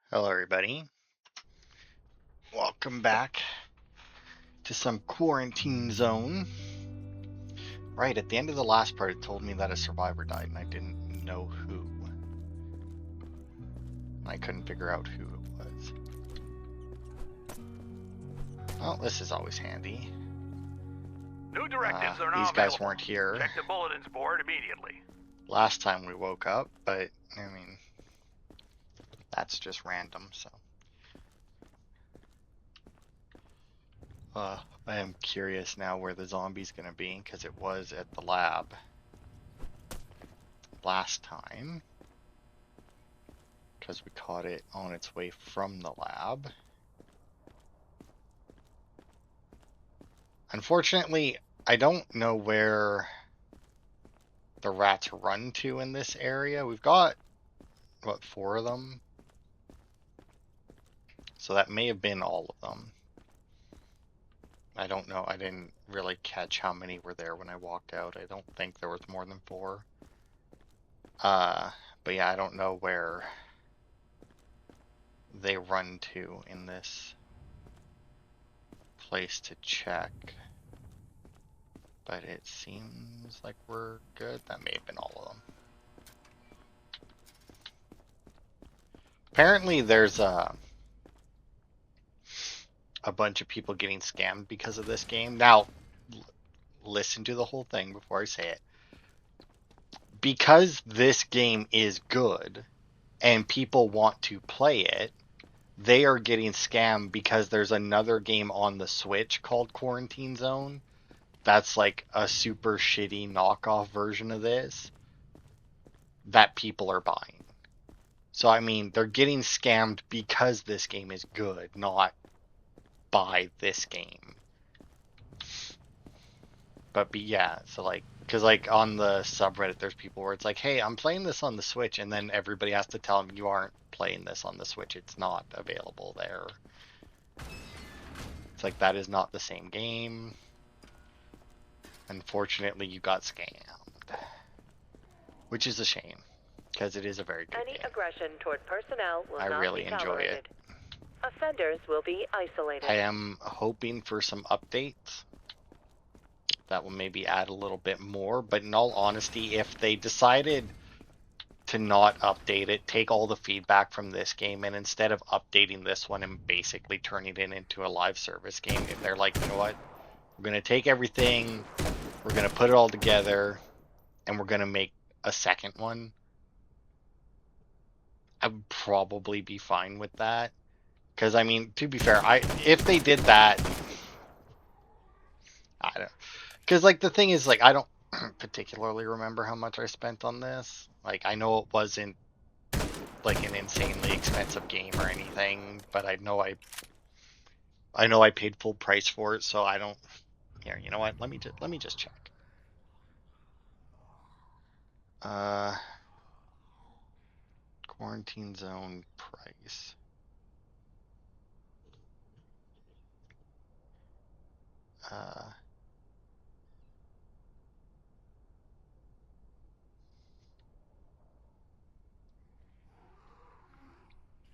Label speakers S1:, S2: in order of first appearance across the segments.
S1: Hello, everybody. Welcome back to some quarantine zone. Right, at the end of the last part, it told me that a survivor died, and I didn't know who. I couldn't figure out who it was. Well, this is always handy.
S2: New directives are now
S1: These guys
S2: available.
S1: weren't here
S2: Check the bulletins board immediately.
S1: last time we woke up, but, I mean, that's just random, so. I am curious now where the zombie's gonna be, because it was at the lab last time. Because we caught it on its way from the lab. Unfortunately, I don't know where the rats run to in this area. We've got, what, 4 of them? So that may have been all of them. I don't know. I didn't really catch how many were there when I walked out. I don't think there was more than 4. But yeah, I don't know where they run to in this place to check. But it seems like we're good. That may have been all of them. Apparently there's a bunch of people getting scammed because of this game. Now, listen to the whole thing before I say it. Because this game is good and people want to play it, they are getting scammed because there's another game on the Switch called Quarantine Zone that's like a super shitty knockoff version of this that people are buying. So, I mean, they're getting scammed because this game is good, not by this game. But yeah, so like, because like on the subreddit, there's people where it's like, hey, I'm playing this on the Switch, and then everybody has to tell them you aren't playing this on the Switch. It's not available there. It's like, that is not the same game. Unfortunately, you got scammed. Which is a shame, because it is a very good
S3: Any
S1: game.
S3: aggression toward personnel will
S1: I
S3: not
S1: really
S3: be
S1: enjoy
S3: tolerated.
S1: it.
S3: Offenders will be isolated.
S1: I am hoping for some updates that will maybe add a little bit more, but in all honesty, if they decided to not update it, take all the feedback from this game, and instead of updating this one and basically turning it into a live service game, if they're like, you know what, we're going to take everything, we're going to put it all together, and we're going to make a second one, I would probably be fine with that. Because, I mean, to be fair, if they did that, I don't. Because, like, the thing is, like, I don't particularly remember how much I spent on this. Like, I know it wasn't like an insanely expensive game or anything, but I know I paid full price for it, so I don't. Here, you know what? Let me just check. Quarantine zone price.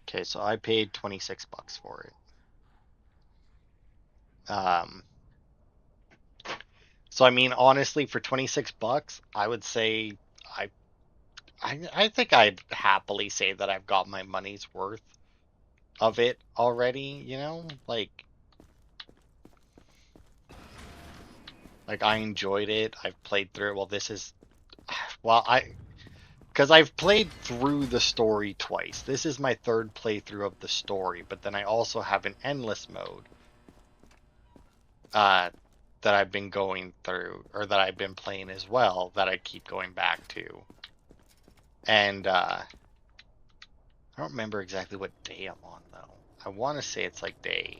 S1: Okay, so I paid $26 for it. So I mean, honestly, for $26, I would say I I think I'd happily say that I've got my money's worth of it already, you know? Like I enjoyed it. I've played through it. Well, this is well, because I've played through the story twice. This is my third playthrough of the story, but then I also have an endless mode that I've been going through, or that I've been playing as well, that I keep going back to. And I don't remember exactly what day I'm on, though. I want to say it's like day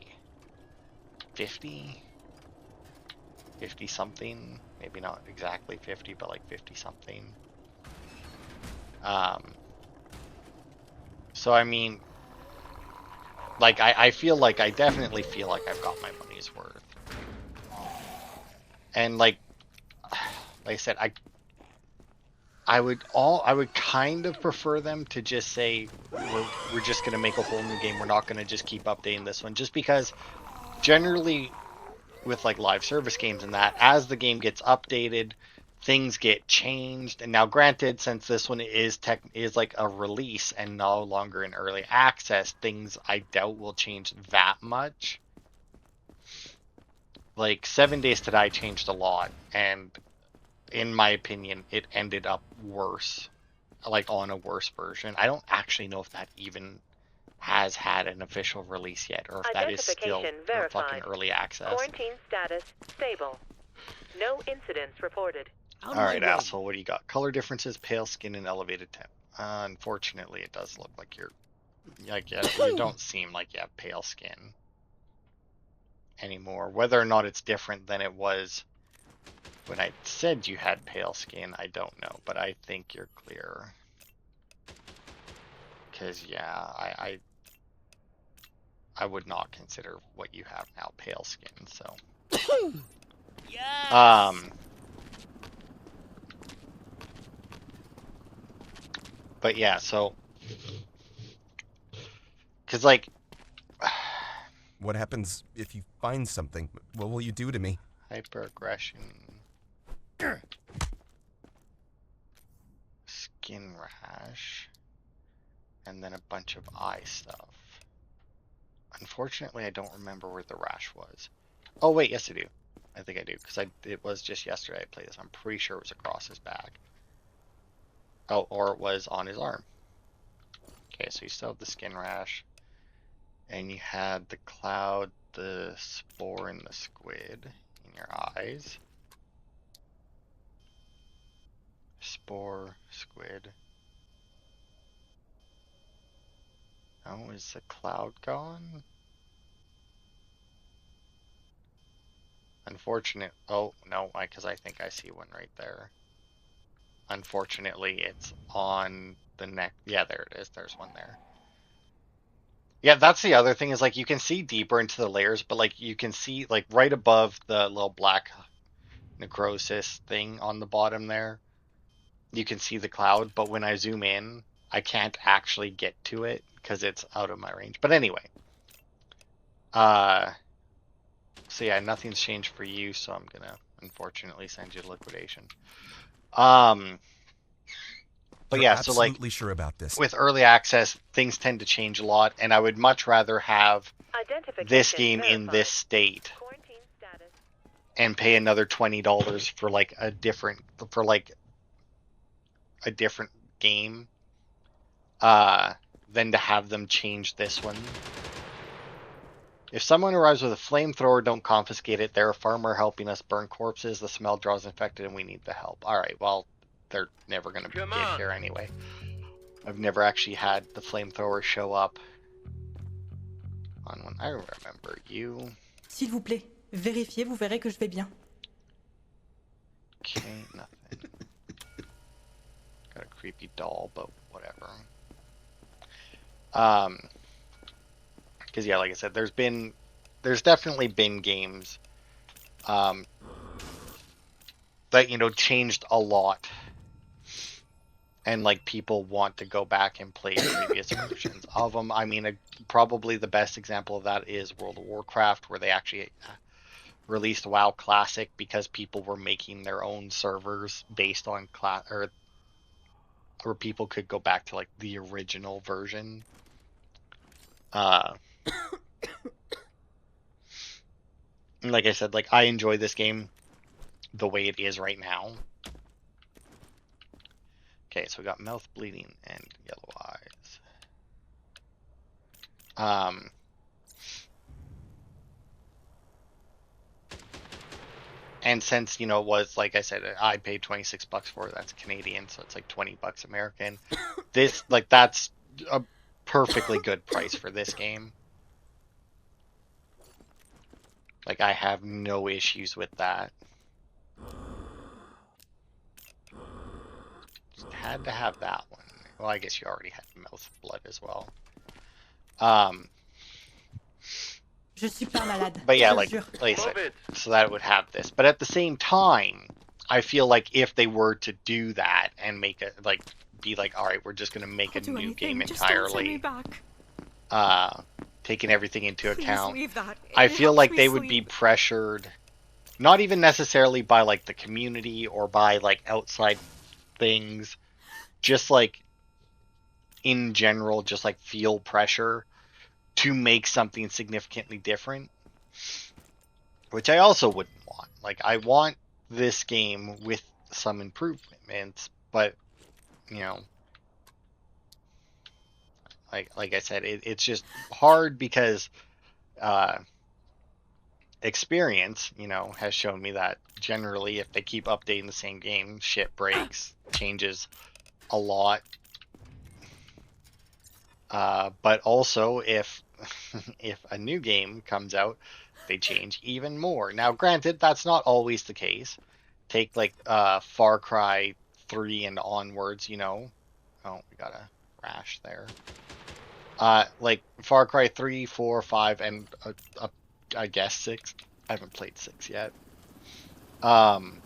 S1: 50? 50 something? Maybe not exactly 50, but like 50 something. So I mean, like I feel like I definitely feel like I've got my money's worth. And like I said, I would kind of prefer them to just say we're just gonna make a whole new game. We're not gonna just keep updating this one, just because generally with like live service games and that, as the game gets updated, things get changed. And now, granted, since this one is like a release and no longer in early access, things I doubt will change that much. Like 7 Days to Die changed a lot, and in my opinion, it ended up worse, like on a worse version. I don't actually know if that even has had an official release yet, or if that is still
S3: Identification
S1: a fucking
S3: verified.
S1: early access.
S3: Quarantine status stable. No incidents reported.
S1: All right, asshole, what do you got? Color differences, pale skin, and elevated temp. Unfortunately, it does look like you're like, yeah, you don't seem like you have pale skin anymore. Whether or not it's different than it was when I said you had pale skin, I don't know, but I think you're clear. Because yeah, I would not consider what you have now pale skin. So
S4: Yes.
S1: But yeah, so because like
S5: What happens if you find something? What will you do to me?
S1: hyperaggression, skin rash, and then a bunch of eye stuff. Unfortunately, I don't remember where the rash was. Oh wait, yes I do. I think I do, because it was just yesterday I played this. I'm pretty sure it was across his back. Oh, or it was on his arm. Okay, so you still have the skin rash, and you had the cloud, the spore, and the squid in your eyes. Spore, squid. Oh, is the cloud gone? Unfortunate. Oh, no, because I think I see one right there. Unfortunately, it's on the neck. Yeah, there it is. There's one there. Yeah, that's the other thing is like you can see deeper into the layers, but like you can see like right above the little black necrosis thing on the bottom there, you can see the cloud, but when I zoom in, I can't actually get to it because it's out of my range. But anyway, so yeah, nothing's changed for you, so I'm gonna unfortunately send you to liquidation. But
S5: You're
S1: yeah, so like
S5: absolutely sure about this?
S1: with early access, things tend to change a lot, and I would much rather have this game in this state
S3: Quarantine status.
S1: and pay another $20 for like a different game than to have them change this one. If someone arrives with a flamethrower, don't confiscate it. They're a farmer helping us burn corpses. The smell draws infected and we need the help. Alright, well, they're never going to get here anyway. I've never actually had the flamethrower show up on one. I remember you.
S6: S'il vous plaît, vérifiez, vous verrez que je vais bien.
S1: Okay, nothing. Got a creepy doll, but whatever. Because yeah, like I said, there's definitely been games that changed a lot, and like people want to go back and play previous versions of them. I mean, probably the best example of that is World of Warcraft, where they actually released WoW Classic because people were making their own servers based on where people could go back to like the original version. Like I said, like I enjoy this game the way it is right now. Okay, so we got mouth bleeding and yellow eyes. And since it was, like I said, I paid $26 for it. That's Canadian, so it's like $20 American. That's a perfectly good price for this game. Like, I have no issues with that. Just had to have that one. Well, I guess you already had mouth blood as well.
S6: Je suis pas malade.
S1: But yeah,
S6: je
S1: like
S6: jure.
S1: I said, so that it would have this. But at the same time, I feel like if they were to do that and make it like be like, all right, we're just gonna make
S6: I'll
S1: a
S6: do
S1: new
S6: anything.
S1: game
S6: Just don't send me
S1: entirely,
S6: back.
S1: taking everything into
S6: Please
S1: account.
S6: leave that.
S1: I
S6: It
S1: feel
S6: helps
S1: like
S6: me
S1: they would be
S6: sleep.
S1: pressured, not even necessarily by like the community or by like outside things, just like in general, just like feel pressure to make something significantly different, which I also wouldn't want. Like, I want this game with some improvements, but you know, like I said, it's just hard because uh, experience, has shown me that generally, if they keep updating the same game, shit breaks, changes a lot. But also, if if a new game comes out, they change even more. Now, granted, that's not always the case. Take like Far Cry 3 and onwards, Oh, we got a rash there. Like Far Cry 3, 4, 5, and I guess 6. I haven't played 6 yet. Um,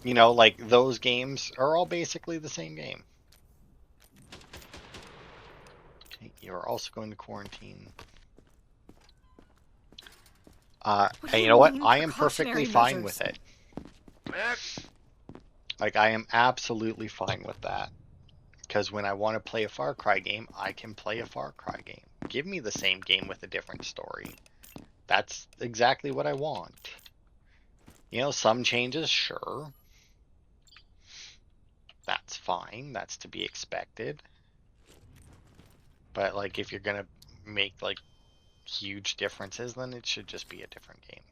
S1: like those games are all basically the same game. You're also going to quarantine. And you know what? I am perfectly fine with it. Like, I am absolutely fine with that. Because when I want to play a Far Cry game, I can play a Far Cry game. Give me the same game with a different story. That's exactly what I want. Some changes, sure. That's fine. That's to be expected. But, like, if you're going to make, like, huge differences, then it should just be a different game.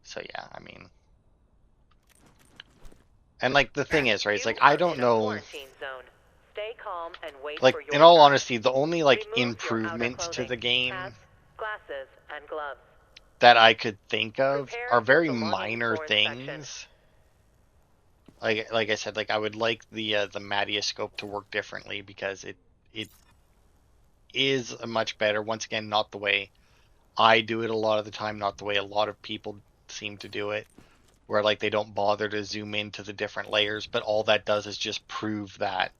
S1: So, yeah, I mean... And, like, the thing is, right, it's like, I don't know...
S3: Stay calm and wait
S1: Like,
S3: for your
S1: in all
S3: turn.
S1: honesty, the only, like,
S3: Remove your outer
S1: improvements to
S3: clothing,
S1: the game
S3: hats, glasses, and gloves.
S1: that I could think of
S3: Prepare
S1: are
S3: your
S1: very
S3: belongings
S1: minor
S3: for inspection.
S1: things. Like I said, like I would like the Madioscope to work differently because it is a much better. Once again, not the way I do it a lot of the time, not the way a lot of people seem to do it, where like they don't bother to zoom into the different layers, but all that does is just prove that.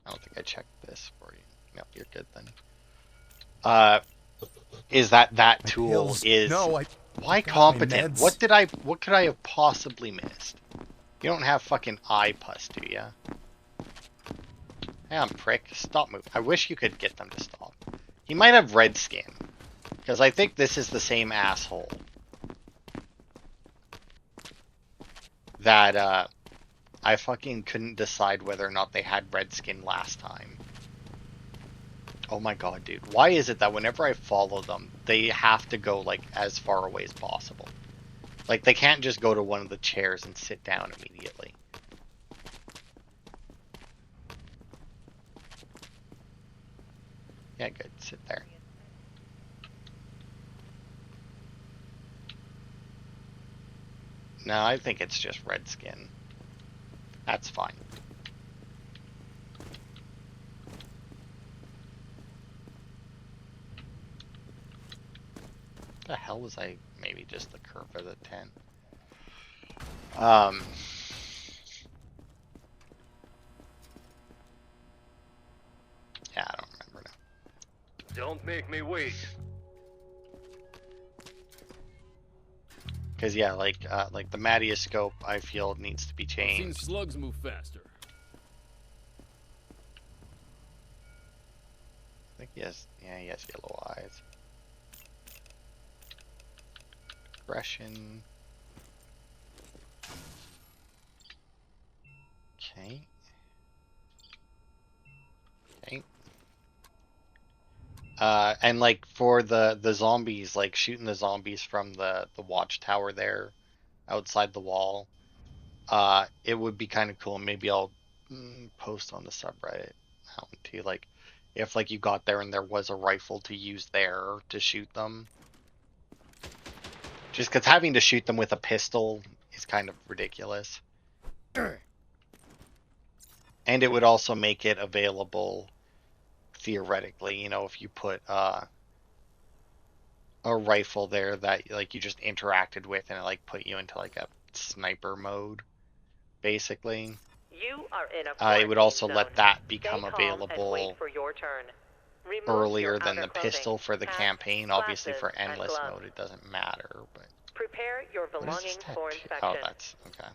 S1: I don't think I checked this for you. No, you're good then. Is that
S5: My
S1: tool
S5: pills.
S1: is
S5: No, I
S1: why
S5: forgot my
S1: competent?
S5: meds.
S1: What could I have possibly missed? You don't have fucking eye pus, do ya? Damn, prick. Stop moving. I wish you could get them to stop. He might have red skin. Because I think this is the same asshole that I fucking couldn't decide whether or not they had red skin last time. Oh my god, dude. Why is it that whenever I follow them, they have to go, like, as far away as possible? Like, they can't just go to one of the chairs and sit down immediately. Yeah, good. Sit there. No, I think it's just red skin. That's fine. The hell was I? Maybe just the curve of the 10. Yeah, I don't remember now.
S2: Don't make me wait.
S1: Because yeah, like the Madioscope, I feel needs to be
S4: I've seen
S1: changed.
S4: slugs move faster.
S1: I think he has yellow eyes. Aggression. Okay. Okay. And like for the zombies, like shooting the zombies from the watchtower there, outside the wall, it would be kind of cool. Maybe I'll post on the subreddit how to like, if like you got there and there was a rifle to use there to shoot them. Just because having to shoot them with a pistol is kind of ridiculous. And it would also make it available theoretically, if you put a rifle there that like you just interacted with and it like put you into like a sniper mode, basically.
S3: You are in a
S1: It would
S3: quarantine
S1: also
S3: zone.
S1: let that
S3: Stay
S1: become
S3: calm and wait
S1: available
S3: for your turn. Remove your
S1: earlier than
S3: outer
S1: the
S3: clothing,
S1: pistol for the
S3: hats,
S1: campaign. Obviously,
S3: glasses,
S1: for
S3: and
S1: endless
S3: gloves.
S1: mode, it doesn't matter. But
S3: Prepare your
S1: what is this
S3: belongings for
S1: tattoo? Oh,
S3: inspection.
S1: that's okay.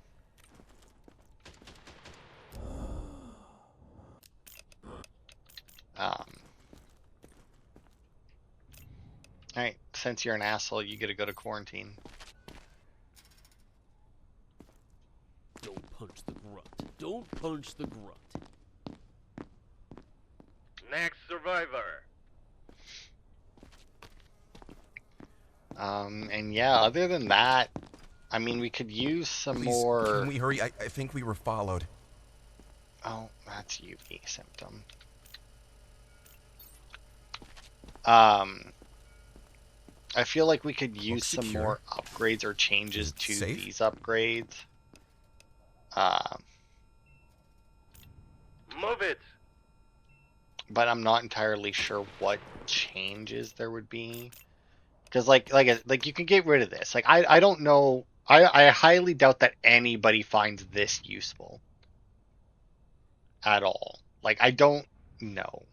S1: All right. Since you're an asshole, you get to go to quarantine.
S4: Don't punch the grunt. Don't punch the grunt.
S2: Next survivor.
S1: And yeah, other than that, I mean, we could use some
S5: Please,
S1: more.
S5: can we hurry? I think we were followed.
S1: Oh, that's UV symptom. I feel like we could use some
S5: secure.
S1: more upgrades or changes
S5: Is it
S1: to
S5: safe?
S1: these upgrades.
S2: Move it.
S1: But I'm not entirely sure what changes there would be. Because like you can get rid of this. Like I don't know. I highly doubt that anybody finds this useful at all. Like I don't know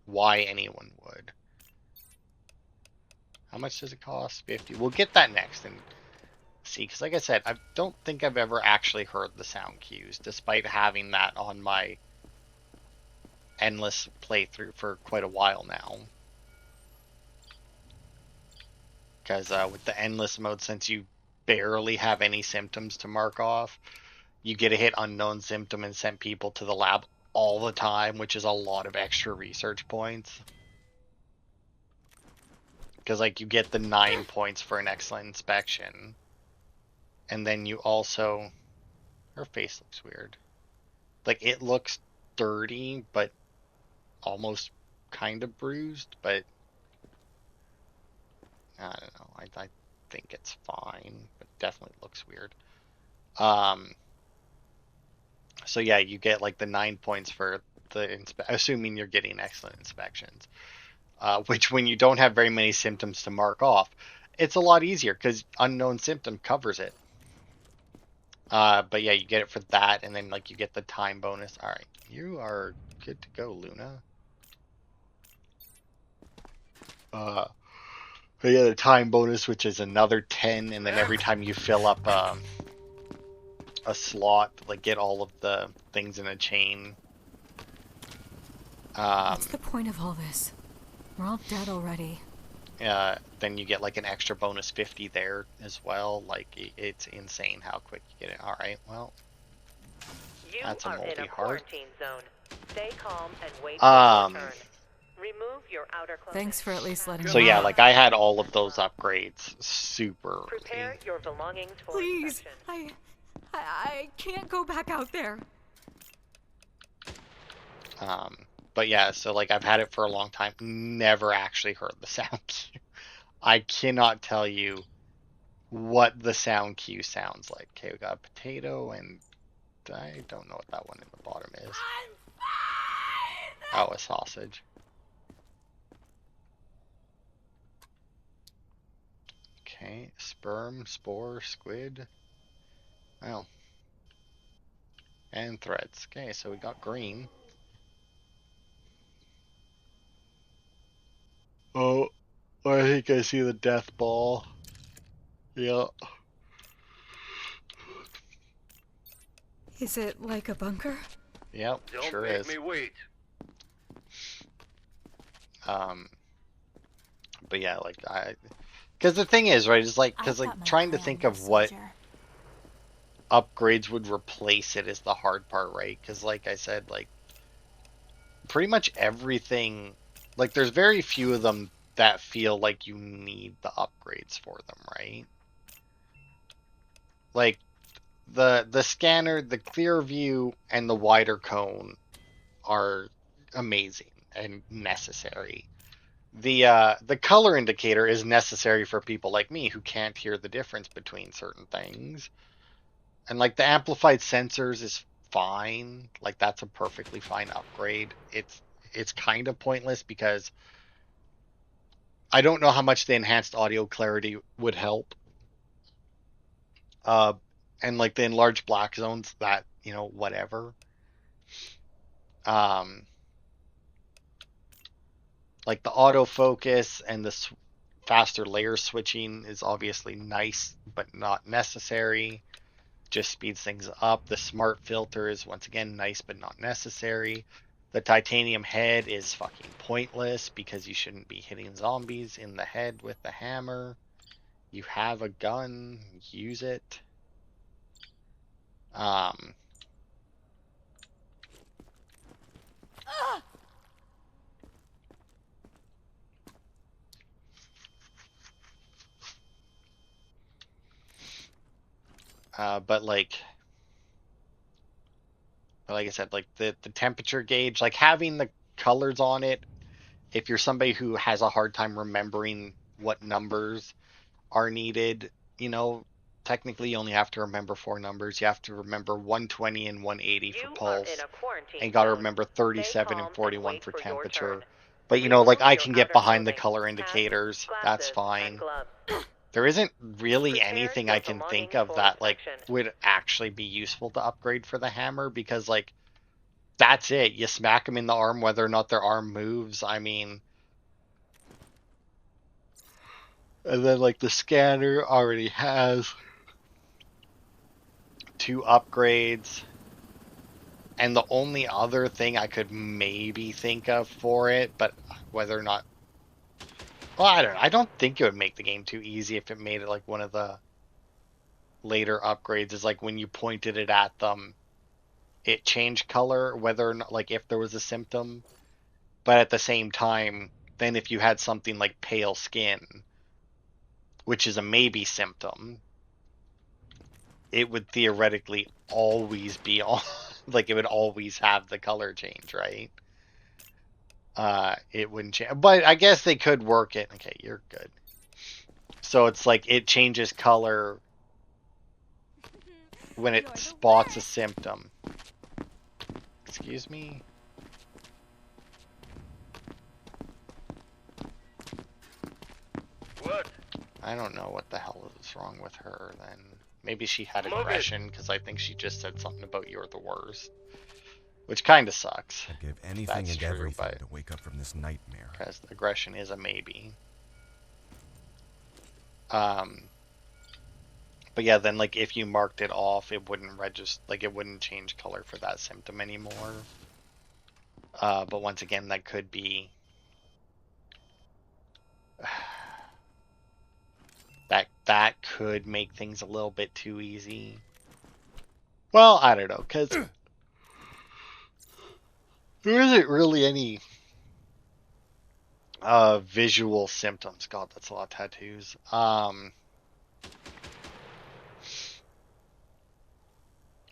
S1: why anyone would. How much does it cost? 50. We'll get that next and see. Because like I said, I don't think I've ever actually heard the sound cues, despite having that on my endless playthrough for quite a while now. Because with the endless mode, since you barely have any symptoms to mark off, you get to hit unknown symptom and send people to the lab all the time, which is a lot of extra research points. Because like you get the 9 points for an excellent inspection, and then you also, her face looks weird. Like it looks dirty, but almost kind of bruised. But I don't know. I think it's fine, but definitely looks weird. So yeah, you get like the 9 points for the assuming you're getting excellent inspections. Which when you don't have very many symptoms to mark off, it's a lot easier because unknown symptom covers it. But yeah, you get it for that, and then like you get the time bonus. All right, you are good to go, Luna. But yeah, the time bonus, which is another 10, and then every time you fill up a slot, like get all of the things in a chain.
S7: What's the point of all this? We're all dead already.
S1: Then you get like an extra bonus 50 there as well. Like it's insane how quick you get it. All right, well,
S3: You
S1: that's a
S3: are in
S1: moldy
S3: a
S1: heart.
S3: quarantine zone. Stay calm and wait for your turn. Remove your outer clothing.
S7: Thanks for at least letting
S1: So
S7: me
S1: yeah,
S7: out.
S1: like I had all of those upgrades super
S3: Prepare
S1: early.
S3: your belongings for
S6: Please,
S3: inspection.
S6: I can't go back out there.
S1: But yeah, so like I've had it for a long time, never actually heard the sound cue. I cannot tell you what the sound cue sounds like. Okay, we got a potato, and I don't know what that one in the bottom is. Oh, a sausage. Okay, sperm, spore, squid. Oh. And threads. Okay, so we got green. Oh, I think I see the death ball. Yeah.
S6: Is it like a bunker?
S1: Yep,
S2: Don't
S1: sure
S2: make
S1: is.
S2: me wait.
S1: But yeah, like because the thing is, right, is like, because
S7: I've
S1: like
S7: got my
S1: trying to
S7: eye on
S1: think
S7: you,
S1: of what
S7: soldier.
S1: upgrades would replace it is the hard part, right? Because like I said, like pretty much everything, like there's very few of them that feel like you need the upgrades for them, right? Like the scanner, the clear view, and the wider cone are amazing and necessary. The color indicator is necessary for people like me who can't hear the difference between certain things. And like the amplified sensors is fine. Like that's a perfectly fine upgrade. It's kind of pointless because I don't know how much the enhanced audio clarity would help. Uh, and like the enlarged black zones, that, whatever. Um, like the autofocus and the faster layer switching is obviously nice, but not necessary. Just speeds things up. The smart filter is once again nice, but not necessary. The titanium head is fucking pointless because you shouldn't be hitting zombies in the head with the hammer. You have a gun, use it. Um, but like I said, like the temperature gauge, like having the colors on it, if you're somebody who has a hard time remembering what numbers are needed, technically you only have to remember four numbers. You have to remember 120 and 180 for
S3: You are in
S1: pulse,
S3: a quarantine
S1: and you got to
S3: zone.
S1: remember
S3: Stay
S1: 37 and
S3: calm and
S1: 41
S3: wait
S1: for
S3: for your turn.
S1: temperature. But like
S3: Remove
S1: I
S3: your
S1: can get
S3: outer
S1: behind the
S3: clothing,
S1: color
S3: hats,
S1: indicators. That's
S3: glasses, and
S1: fine.
S3: gloves.
S1: There isn't really
S3: Prepare
S1: anything I
S3: your
S1: can think
S3: belongings
S1: of
S3: for
S1: that like
S3: inspection.
S1: would actually be useful to upgrade for the hammer, because like that's it. You smack them in the arm whether or not their arm moves. I mean, and then like the scanner already has two upgrades. And the only other thing I could maybe think of for it, but whether or not, well, I don't know. I don't think it would make the game too easy if it made it like one of the later upgrades is like when you pointed it at them, it changed color, whether or not, like if there was a symptom. But at the same time, then if you had something like pale skin, which is a maybe symptom, it would theoretically always be on, like it would always have the color change, right? It wouldn't change, but I guess they could work it. Okay, you're good. So it's like it changes color when it
S6: You're the
S1: spots a
S6: worst.
S1: symptom. Excuse me?
S2: What?
S1: I don't know what the hell is wrong with her then. Maybe she had
S2: Move it.
S1: aggression because I think she just said something about you're the worst. Which kind of sucks.
S5: I'd give anything
S1: That's
S5: and
S1: true,
S5: everything
S1: but
S5: to wake up from this nightmare.
S1: because aggression is a maybe. Um, but yeah, then like if you marked it off, it wouldn't register, like it wouldn't change color for that symptom anymore. But once again, that could be that could make things a little bit too easy. Well, I don't know, because there isn't really any visual symptoms. God, that's a lot of tattoos.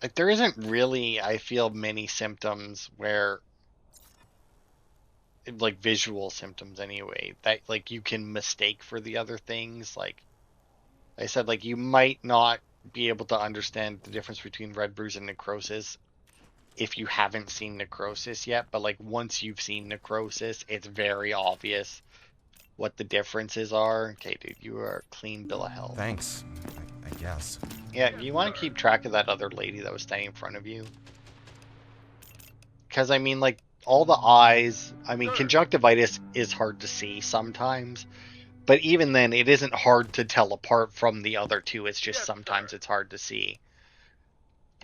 S1: Like there isn't really, I feel, many symptoms where like visual symptoms anyway that like you can mistake for the other things. Like I said, like you might not be able to understand the difference between red bruise and necrosis if you haven't seen necrosis yet, but like once you've seen necrosis, it's very obvious what the differences are. Okay, dude, you are a clean bill of health.
S5: Thanks, I guess.
S1: Yeah, do you want to keep track of that other lady that was standing in front of you? Because I mean, like all the eyes, I mean, conjunctivitis is hard to see sometimes, but even then, it isn't hard to tell apart from the other two. It's just
S2: Yes,
S1: sometimes
S2: sir.
S1: it's hard to see.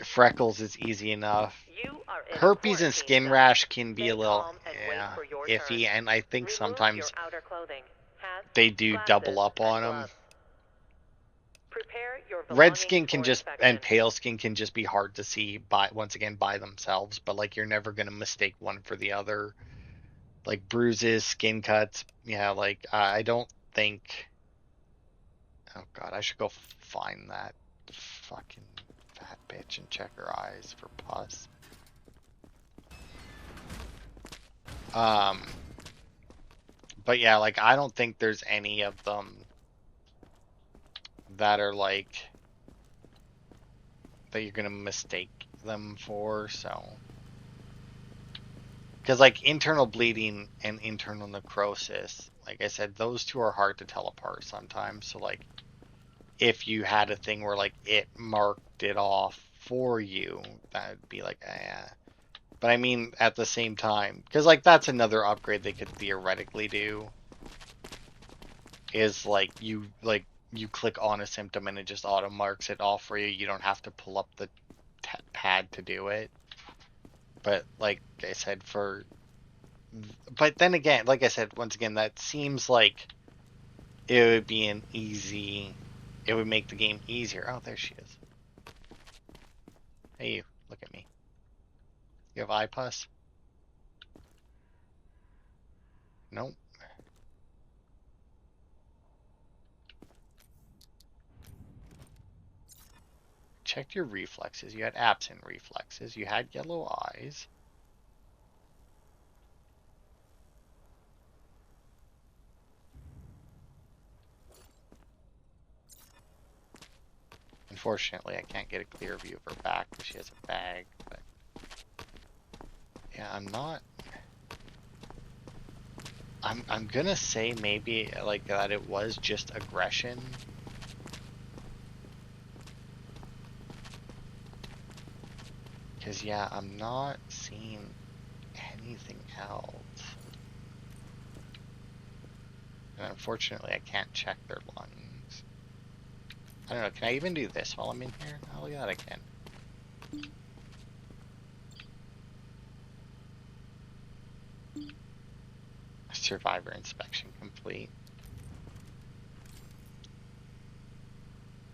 S1: Freckles is easy enough.
S3: You are in a
S1: Herpes and
S3: quarantine
S1: skin
S3: zone.
S1: rash can be
S3: Stay
S1: a little
S3: calm and wait for your
S1: iffy,
S3: turn.
S1: and I think
S3: Remove your
S1: sometimes
S3: outer clothing, hats,
S1: they do double
S3: glasses,
S1: up
S3: and
S1: on them.
S3: gloves. Prepare your
S1: Red
S3: belongings
S1: skin can
S3: for
S1: just
S3: inspection.
S1: and pale skin can just be hard to see by once again by themselves, but like you're never gonna mistake one for the other. Like bruises, skin cuts, yeah, like I don't think. Oh god, I should go find that fucking fat bitch and check her eyes for pus. Um, but yeah, like I don't think there's any of them that are like that you're gonna mistake them for. So, because like internal bleeding and internal necrosis like I said, those two are hard to tell apart sometimes. So like if you had a thing where like it marked it off for you, that'd be like, But I mean, at the same time, because like that's another upgrade they could theoretically do. Is like you click on a symptom and it just auto marks it off for you. You don't have to pull up the pad to do it. But like I said, but then again, like I said, once again, that seems like it would be an easy. It would make the game easier. Oh, there she is. Hey, you, look at me. You have iPus? Nope. Checked your reflexes. You had absent reflexes. You had yellow eyes. Unfortunately, I can't get a clear view of her back because she has a bag. But yeah, I'm gonna say maybe like that it was just aggression. Because yeah, I'm not seeing anything else. And unfortunately, I can't check their lungs. I don't know, can I even do this while I'm in here? Oh, yeah, I can. Survivor inspection complete.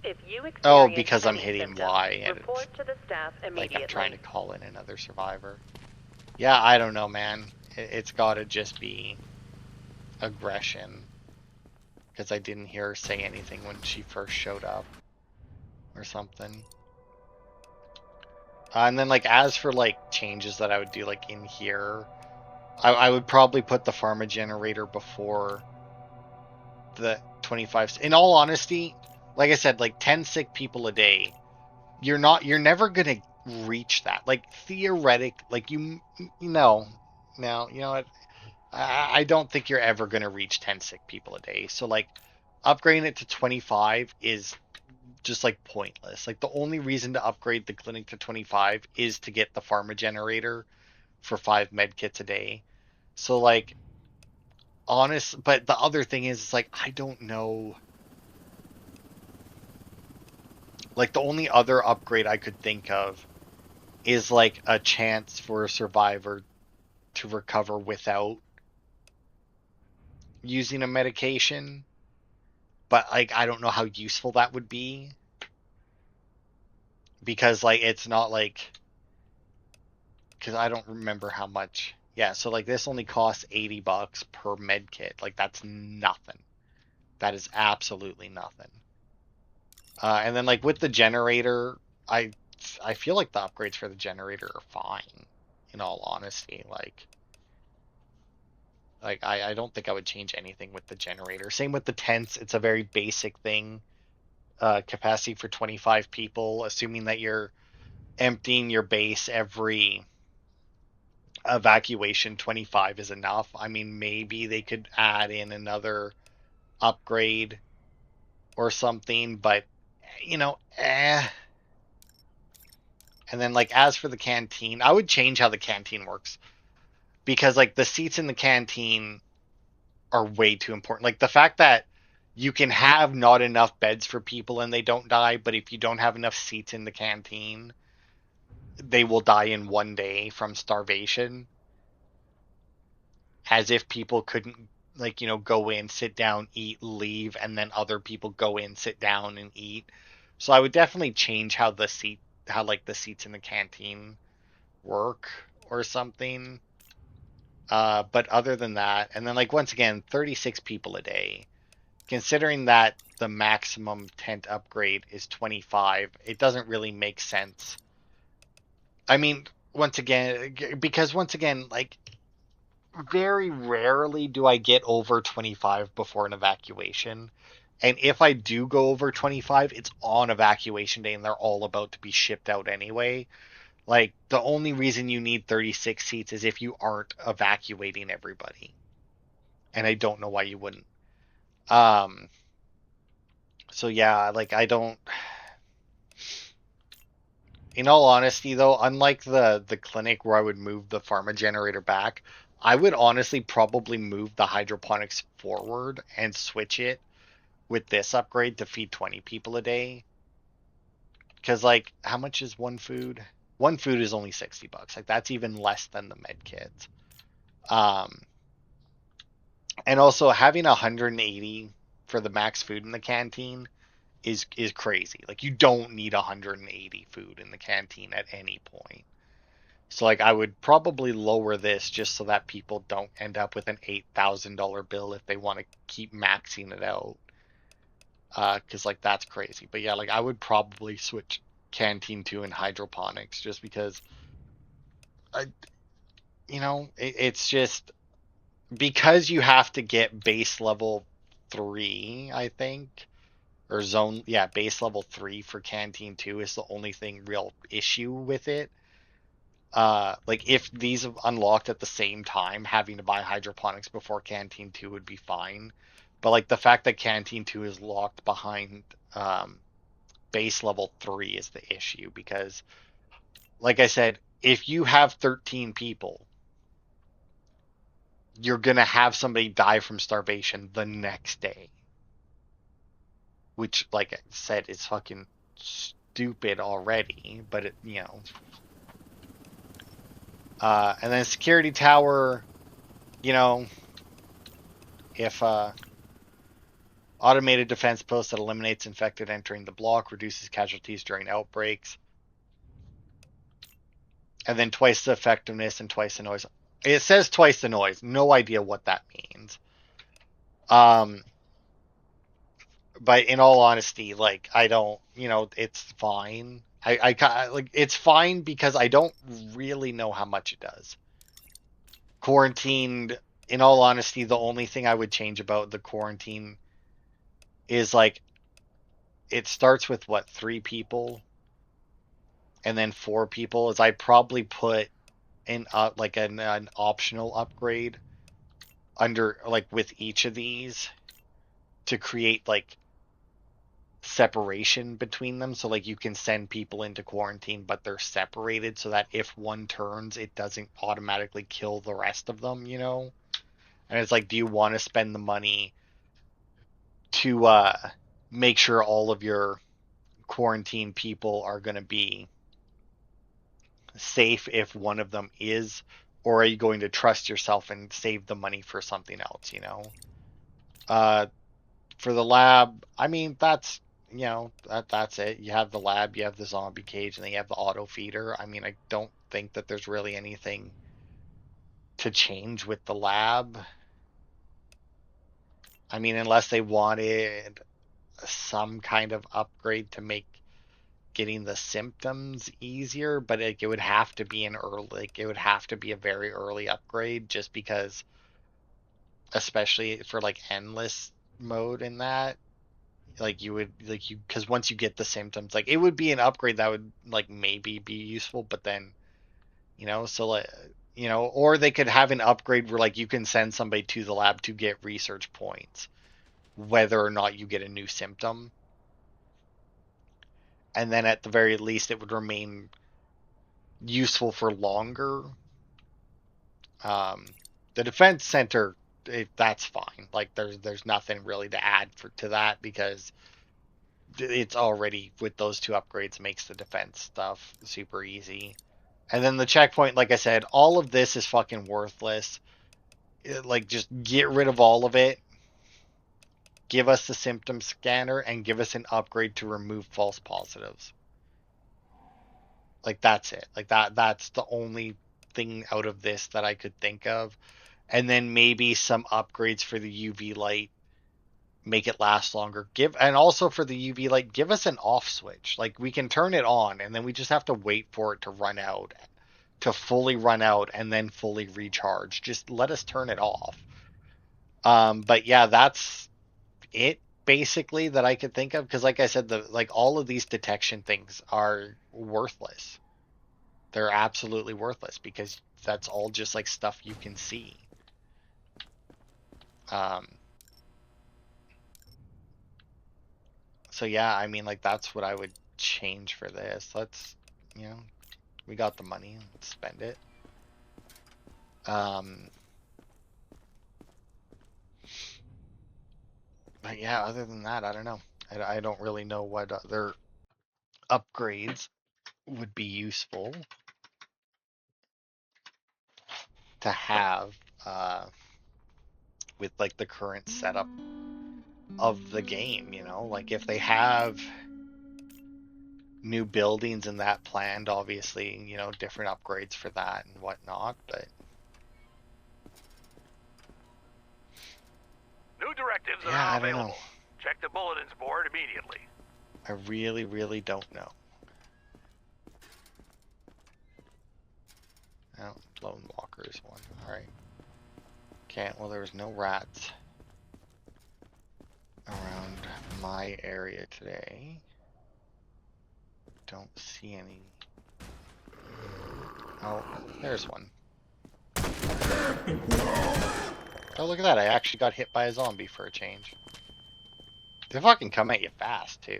S3: If you experience
S1: Oh, because I'm
S3: any
S1: hitting
S3: symptoms,
S1: Y and
S3: report to the staff
S1: like
S3: immediately.
S1: I'm trying to call in another survivor. Yeah, I don't know, man. It's gotta just be aggression. Because I didn't hear her say anything when she first showed up. Or something. And then like as for like changes that I would do like in here, I would probably put the pharma generator before the 25. In all honesty, like I said, like 10 sick people a day, you're never gonna reach that. Like theoretic, like you know, now you know what? I don't think you're ever gonna reach 10 sick people a day. So like upgrading it to 25 is just like pointless. Like the only reason to upgrade the clinic to 25 is to get the pharma generator for 5 med kits a day. So like honest, but the other thing is like I don't know. Like the only other upgrade I could think of is like a chance for a survivor to recover without using a medication. But like I don't know how useful that would be because like it's not like because I don't remember how much. Yeah, so like this only costs $80 per med kit. Like that's nothing. That is absolutely nothing. And then like with the generator, I I feel like the upgrades for the generator are fine. In all honesty, like I don't think I would change anything with the generator. Same with the tents. It's a very basic thing. Capacity for 25 people, assuming that you're emptying your base every evacuation, 25 is enough. I mean, maybe they could add in another upgrade or something, but you know, And then like as for the canteen, I would change how the canteen works because like the seats in the canteen are way too important. Like the fact that you can have not enough beds for people and they don't die, but if you don't have enough seats in the canteen, they will die in 1 day from starvation. As if people couldn't like, go in, sit down, eat, leave, and then other people go in, sit down and eat. So I would definitely change how like the seats in the canteen work or something. But other than that, and then like once again, 36 people a day. Considering that the maximum tent upgrade is 25, it doesn't really make sense. I mean, once again, like very rarely do I get over 25 before an evacuation. And if I do go over 25, it's on evacuation day and they're all about to be shipped out anyway. Like, the only reason you need 36 seats is if you aren't evacuating everybody. and I don't know why you wouldn't. Um, so yeah, like I don't. In all honesty, though, unlike the clinic where I would move the pharma generator back, I would honestly probably move the hydroponics forward and switch it with this upgrade to feed 20 people a day. Because like, how much is one food? One food is only $60. Like that's even less than the med kits. Um, and also having 180 for the max food in the canteen is crazy. Like you don't need 180 food in the canteen at any point. So like I would probably lower this just so that people don't end up with an $8,000 bill if they want to keep maxing it out. Because like that's crazy. But yeah, like I would probably switch Canteen 2 and hydroponics just because I, it's just because you have to get base level 3, I think, or zone, yeah, base level 3 for Canteen 2 is the only thing real issue with it. Like if these have unlocked at the same time, having to buy hydroponics before Canteen 2 would be fine. But like the fact that Canteen 2 is locked behind base level 3 is the issue because like I said, if you have 13 people, you're gonna have somebody die from starvation the next day. Which, like I said, is fucking stupid already, but and then security tower, you know, if automated defense post that eliminates infected entering the block, reduces casualties during outbreaks, and then twice the effectiveness and twice the noise. It says twice the noise. No idea what that means. Um, but in all honesty, like I don't, it's fine. I like it's fine because I don't really know how much it does. Quarantined, in all honesty, the only thing I would change about the quarantine is like it starts with what, 3 people and then 4 people. Is I probably put in like an optional upgrade under like with each of these to create like separation between them, so like you can send people into quarantine but they're separated so that if one turns it doesn't automatically kill the rest of them. And it's like, do you want to spend the money to make sure all of your quarantine people are going to be safe if one of them is, or are you going to trust yourself and save the money for something else? uh for the lab, I mean, that's it. You have the lab, you have the zombie cage, and then you have the auto feeder. I mean, I don't think that there's really anything to change with the lab. I mean, unless they wanted some kind of upgrade to make getting the symptoms easier, but it would have to be it would have to be a very early upgrade just because, especially for like endless mode in that, like you would like you because once you get the symptoms, like it would be an upgrade that would like maybe be useful, but then so like or they could have an upgrade where like you can send somebody to the lab to get research points whether or not you get a new symptom, and then at the very least it would remain useful for longer. The defense center, that's fine. Like there's nothing really to add to that because it's already with those 2 upgrades makes the defense stuff super easy. And then the checkpoint, like I said, all of this is fucking worthless. Like just get rid of all of it. Give us the symptom scanner and give us an upgrade to remove false positives. Like that's it. Like that's the only thing out of this that I could think of. And then maybe some upgrades for the UV light, make it last longer. And also for the UV light, give us an off switch. Like we can turn it on and then we just have to wait for it to run out, to fully run out and then fully recharge. Just let us turn it off. But yeah, that's it basically that I could think of, because like I said, all of these detection things are worthless. They're absolutely worthless because that's all just like stuff you can see. Um, so yeah, I mean, like that's what I would change for this. Let's, you know, we got the money, let's spend it. But yeah, other than that, I don't know. I don't really know what other upgrades would be useful to have with like the current setup of the game, you know? Like if they have new buildings and that planned, obviously, you know, different upgrades for that and whatnot, but
S2: New directives are
S1: yeah,
S2: now
S1: I don't know.
S2: available. Check the bulletins board immediately.
S1: I really, really don't know. Oh, Lone Walker's one. Alright. Okay, well there was no rats around my area today. Don't see any. Oh, there's one. Oh, look at that. I actually got hit by a zombie for a change. They fucking come at you fast, too.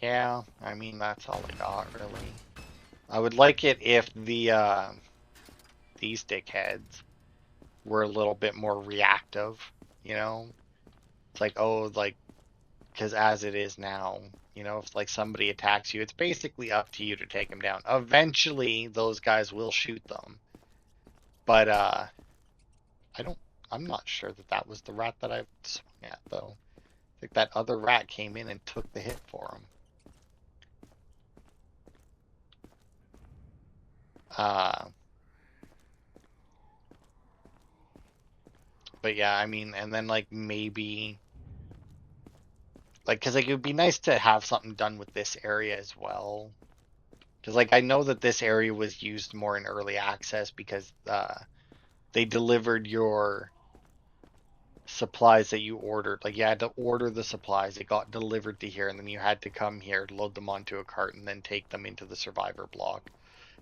S1: Yeah, I mean, that's all I got, really. I would like it if these dickheads were a little bit more reactive, you know? It's like, oh, like, because as it is now, you know, if like somebody attacks you, it's basically up to you to take them down. Eventually, those guys will shoot them. But, I'm not sure that that was the rat that I swung at, though. I think that other rat came in and took the hit for him. But yeah, I mean, and then like maybe, like, because like it would be nice to have something done with this area as well. Because like I know that this area was used more in early access because they delivered your supplies that you ordered. Like you had to order the supplies, it got delivered to here, and then you had to come here, load them onto a cart, and then take them into the survivor block.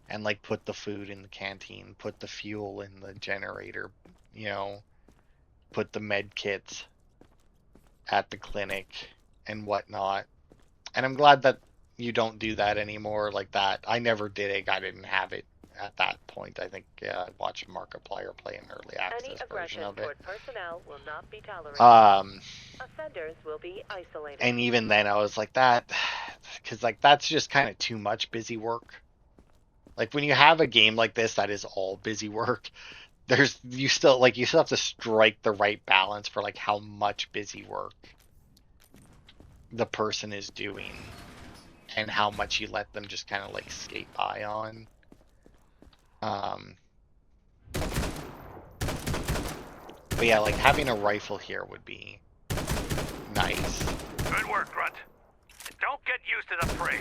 S1: And like put the food in the canteen, put the fuel in the generator, you know, put the med kits at the clinic and whatnot. And I'm glad that you don't do that anymore like that. I never did it. I didn't have it at that point. I think I watched Markiplier play an early
S3: Any
S1: access version
S3: aggression
S1: of it.
S3: toward personnel will not be tolerated.
S1: Um,
S3: Offenders will be isolated.
S1: and even then I was like that, because like that's just kind of too much busy work. Like when you have a game like this that is all busy work, you still have to strike the right balance for like how much busy work the person is doing and how much you let them just kind of like skate by on. But yeah, like having a rifle here would be nice.
S2: Good work, Grunt. And don't get used to the praise.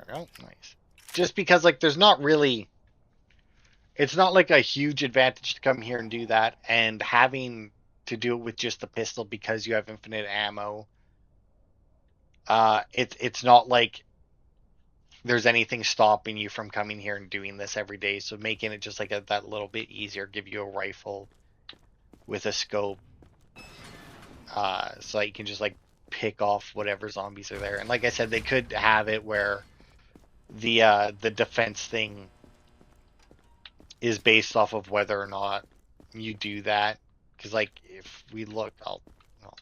S1: There we go, nice. Just because like there's not really, it's not like a huge advantage to come here and do that, and having to do it with just the pistol because you have infinite ammo. It's not like there's anything stopping you from coming here and doing this every day. So making it just like that little bit easier, give you a rifle with a scope, so that you can just like pick off whatever zombies are there. And like I said, they could have it where the defense thing is based off of whether or not you do that. Because like if we look,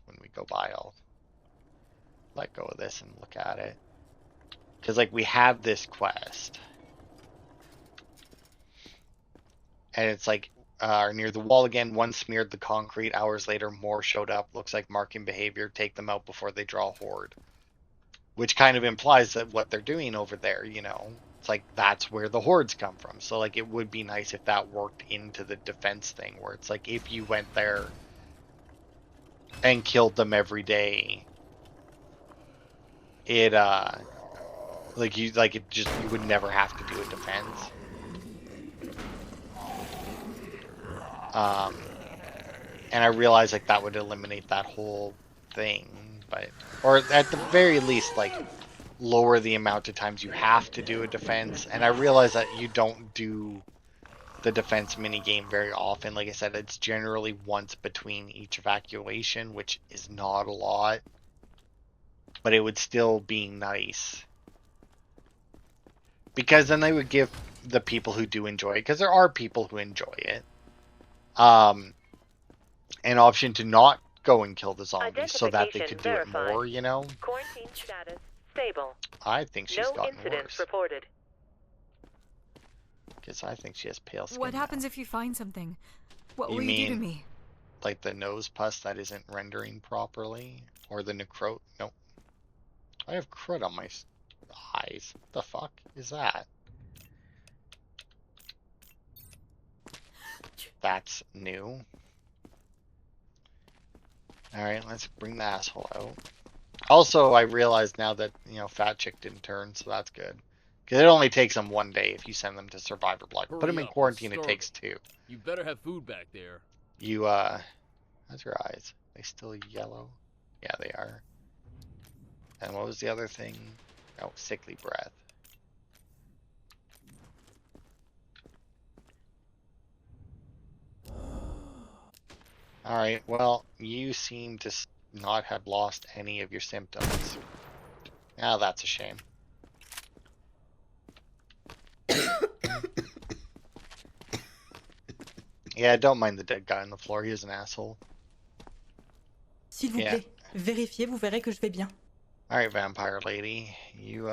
S1: when we go by, I'll let go of this and look at it. Because like we have this quest, and it's like near the wall again. One smeared the concrete. Hours later, more showed up. Looks like marking behavior. Take them out before they draw horde. Which kind of implies that what they're doing over there, you know, it's like that's where the hordes come from. So like it would be nice if that worked into the defense thing, where it's like if you went there and killed them every day, it you would never have to do a defense. And I realized like that would eliminate that whole thing, but or at the very least like lower the amount of times you have to do a defense. And I realize that you don't do the defense minigame very often. Like I said, it's generally once between each evacuation, which is not a lot, but it would still be nice. Because then they would give the people who do enjoy it, because there are people who enjoy it, an option to not go and kill the zombies so that they could do it more, you know?
S3: Quarantine status stable.
S1: I think she's
S3: No
S1: gotten
S3: incidents
S1: worse.
S3: reported.
S1: Because I think she has pale skin
S7: What happens
S1: now.
S7: if you find something? What
S1: You
S7: will you do to
S1: mean
S7: me?
S1: like the nose pus that isn't rendering properly? Or the necro... Nope. I have crud on my eyes. What the fuck is that? That's new. Alright, let's bring the asshole out. Also, I realize now that, you know, Fat Chick didn't turn, so that's good. Because it only takes them 1 day if you send them to Survivor Block. Put them in quarantine, it takes 2.
S4: You better have food back there.
S1: You, how's your eyes? They still yellow? Yeah, they are. And what was the other thing? Oh, sickly breath. Alright, well, you seem to not have lost any of your symptoms. Now that's a shame. Yeah, don't mind the dead guy on the floor, he is an asshole.
S8: S'il vous plaît, vérifiez, vous verrez que je vais bien.
S1: Alright, vampire lady. You,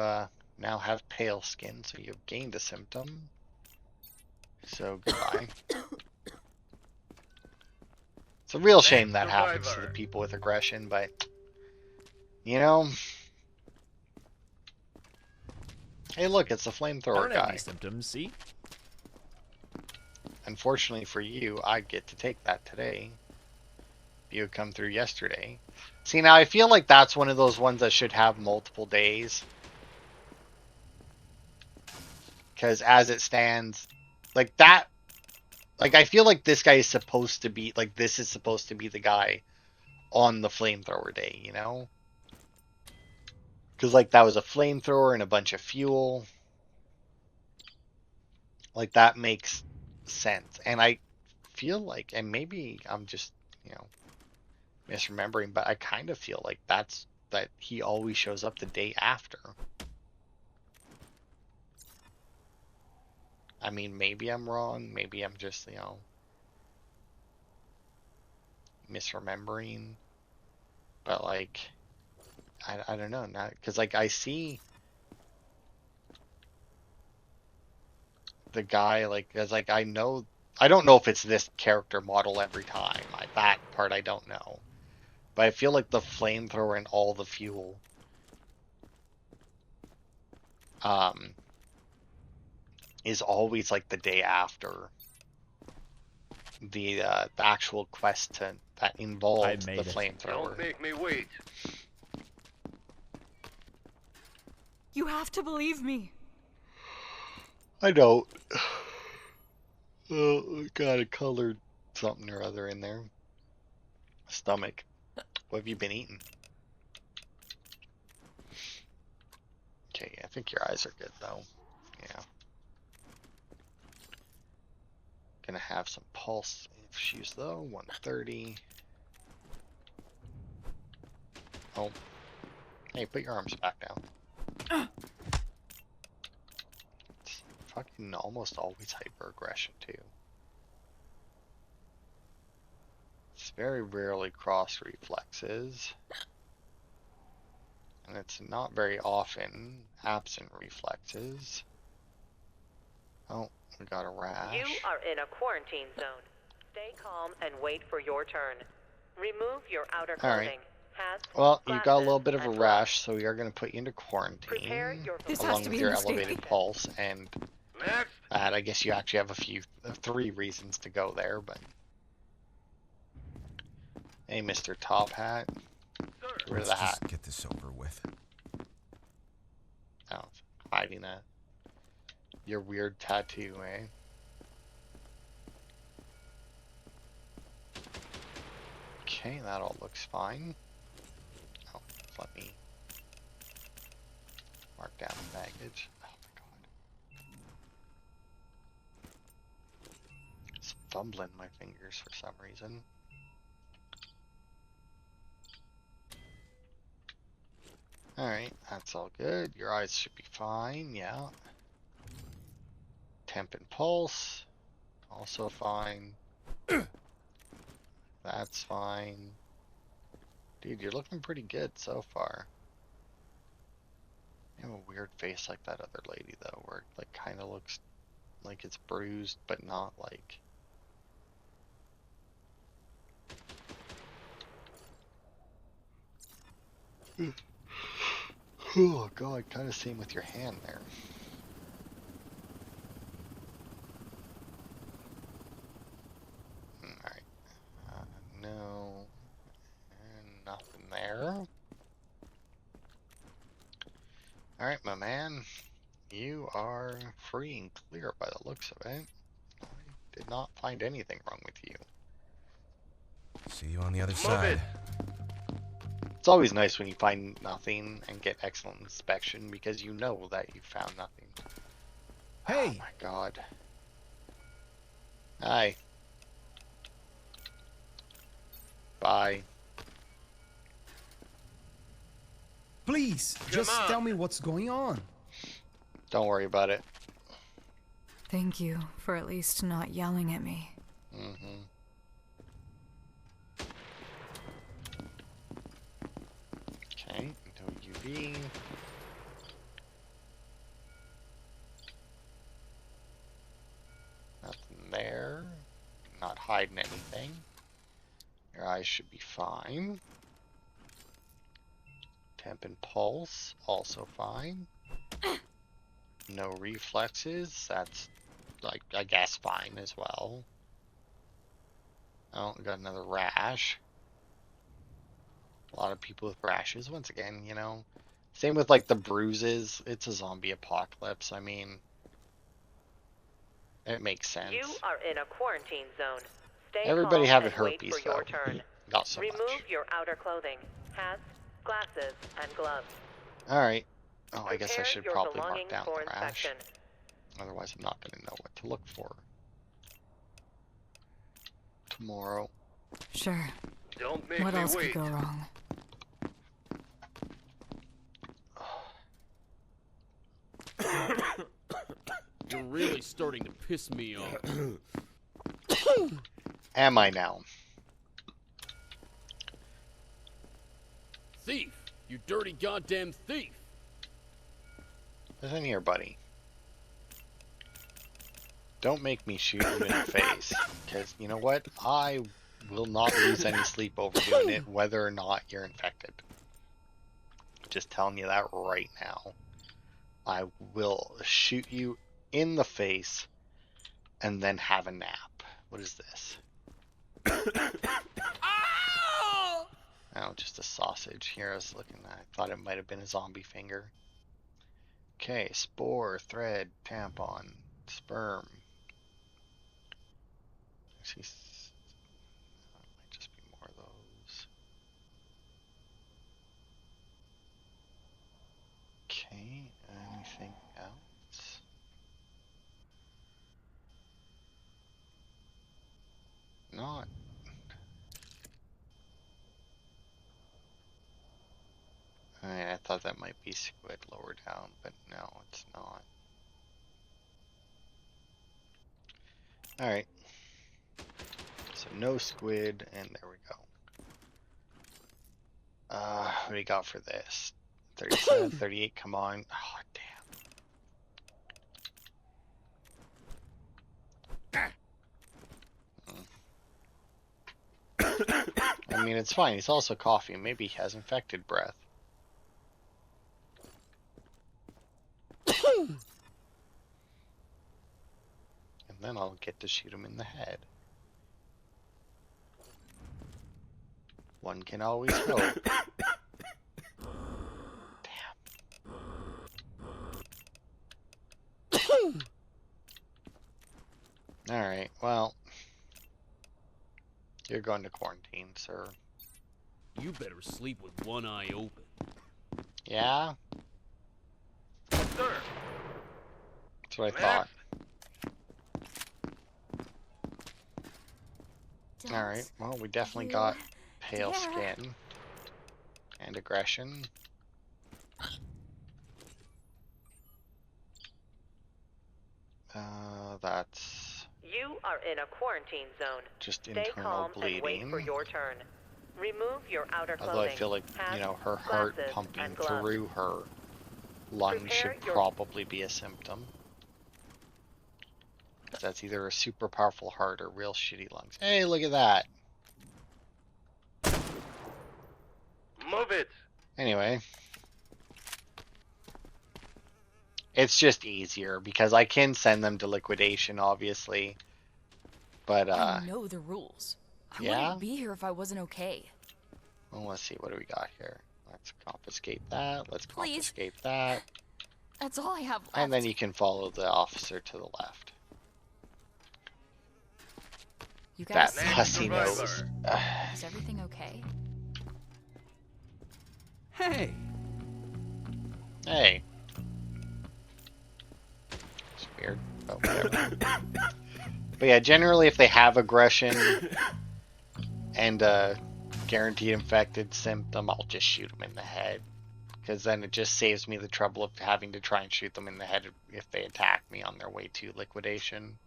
S1: now have pale skin, so you've gained a symptom. So, goodbye. It's a real shame that happens to the people with aggression, but, you know... Hey look, it's the flamethrower guy.
S4: Symptoms, see?
S1: Unfortunately for you, I get to take that today. If you had come through yesterday. See, now I feel like that's one of those ones that should have multiple days. Because as it stands, like that, like I feel like this guy is supposed to be, like this is supposed to be the guy on the flamethrower day, you know? Because like that was a flamethrower and a bunch of fuel. Like that makes sense. And I feel like, and maybe I'm just, you know, misremembering, but I kind of feel like that he always shows up the day after. I mean, maybe I'm wrong. Maybe I'm just, you know, misremembering. But like, I don't know. Not because like I see the guy like as like I don't know if it's this character model every time. That part I don't know. But I feel like the flamethrower and all the fuel is always like the day after the actual quest that involves the flamethrower.
S2: Don't make me wait.
S6: You have to believe me.
S1: I don't. Got a colored something or other in there. Stomach. What have you been eating? Okay, I think your eyes are good though. Yeah. Gonna have some pulse issues though. 130. Oh. Hey, put your arms back down. It's fucking almost always hyper-aggression too. It's very rarely cross reflexes. And it's not very often absent reflexes. Oh, we got a rash.
S3: You are in a quarantine zone. Stay calm and wait for your turn. Remove your outer clothing.
S1: Well, you got a little bit of a rash, so we are going to put you into quarantine,
S6: This has
S1: along
S6: to
S1: with
S6: be
S1: your
S6: a mistake.
S1: elevated pulse, and
S2: Next.
S1: I guess you actually have 3 reasons to go there, but... Hey, Mr. Top Hat. Get rid of the hat.
S5: Just get this over with.
S1: Oh, hiding that. Your weird tattoo, eh? Okay, that all looks fine. Oh, let me mark down the baggage. Oh my god. It's fumbling my fingers for some reason. Alright, that's all good. Your eyes should be fine, yeah. Temp and pulse, also fine. That's fine. Dude, you're looking pretty good so far. You have a weird face like that other lady though, where it like kind of looks like it's bruised, but not like... Oh god, kind of same with your hand there. Alright. No. Nothing there. Alright, my man. You are free and clear by the looks of it. I did not find anything wrong with you.
S5: See you on the other
S2: Move
S5: side.
S2: it.
S1: It's always nice when you find nothing and get excellent inspection because you know that you found nothing. Oh
S5: Hey!
S1: my god. Hi. Bye.
S9: Please, just tell me what's going on.
S1: Don't worry about it.
S7: Thank you for at least not yelling at me.
S1: Mm-hmm. Okay, no UV. Nothing there. Not hiding anything. Your eyes should be fine. Temp and pulse, also fine. No reflexes, that's like, I guess fine as well. Oh, we got another rash. A lot of people with rashes, once again, you know. Same with like the bruises, it's a zombie apocalypse, I mean, it makes sense.
S3: You are in a quarantine zone. Stay
S1: Everybody
S3: calm
S1: having
S3: and wait
S1: herpes
S3: for your
S1: though.
S3: turn.
S1: Not so
S3: Remove
S1: much.
S3: your outer clothing, hats, glasses, and gloves.
S1: Alright. Oh, I guess I
S3: Prepare
S1: should
S3: your
S1: probably mark
S3: belongings
S1: down
S3: for
S1: the rash.
S3: inspection.
S1: Otherwise I'm not going to know what to look for tomorrow.
S7: Sure.
S2: Don't make
S7: What
S2: me
S7: else
S2: wait.
S7: could go wrong?
S4: You're really starting to piss me off.
S1: Am I now?
S4: Thief! You dirty goddamn thief!
S1: Listen here, buddy. Don't make me shoot you in the face, because you know what? I will not lose any sleep over doing it, whether or not you're infected. Just telling you that right now. I will shoot you in the face and then have a nap. What is this? Oh, just a sausage. Here I was looking at. I thought it might have been a zombie finger. Okay, spore, thread, tampon, sperm. Actually, that might just be more of those. Okay, anything else? Not. I thought that might be squid lower down, but no, it's not. Alright. So no squid, and there we go. What do we got for this? 37, 38, come on. Oh, damn. I mean, it's fine. He's also coughing. Maybe he has infected breath. And then I'll get to shoot him in the head. One can always hope. Damn. Alright, well. You're going to quarantine, sir.
S4: You better sleep with one eye open.
S1: Yeah?
S2: Sir.
S1: That's what I thought.
S7: Don't
S1: Alright, well, we definitely
S7: you
S1: got pale
S7: dare.
S1: skin. And aggression. That's
S3: You are in a quarantine zone.
S1: just
S3: Stay
S1: internal
S3: calm and wait for
S1: bleeding.
S3: your turn. Remove your outer
S1: Although I
S3: clothing.
S1: feel like,
S3: hats,
S1: you know, her heart
S3: glasses,
S1: pumping
S3: and gloves.
S1: through her lungs
S3: Prepare
S1: should
S3: your-
S1: probably be a symptom. That's either a super powerful heart or real shitty lungs. Hey, look at that.
S2: Move it.
S1: Anyway. It's just easier because I can send them to liquidation, obviously. But,
S6: I know the rules. I
S1: yeah?
S6: wouldn't be here if I wasn't okay.
S1: Well, let's see. What do we got here? Let's confiscate that. Let's
S6: Please.
S1: confiscate that.
S6: That's all I have left.
S1: And then you can follow the officer to the left.
S6: You
S1: That
S6: guys,
S1: pussy
S2: survivor.
S1: knows.
S6: is everything okay?
S4: Hey!
S1: Hey. It's weird, but whatever. But yeah, generally if they have aggression and a guaranteed infected symptom, I'll just shoot them in the head. Because then it just saves me the trouble of having to try and shoot them in the head if they attack me on their way to liquidation.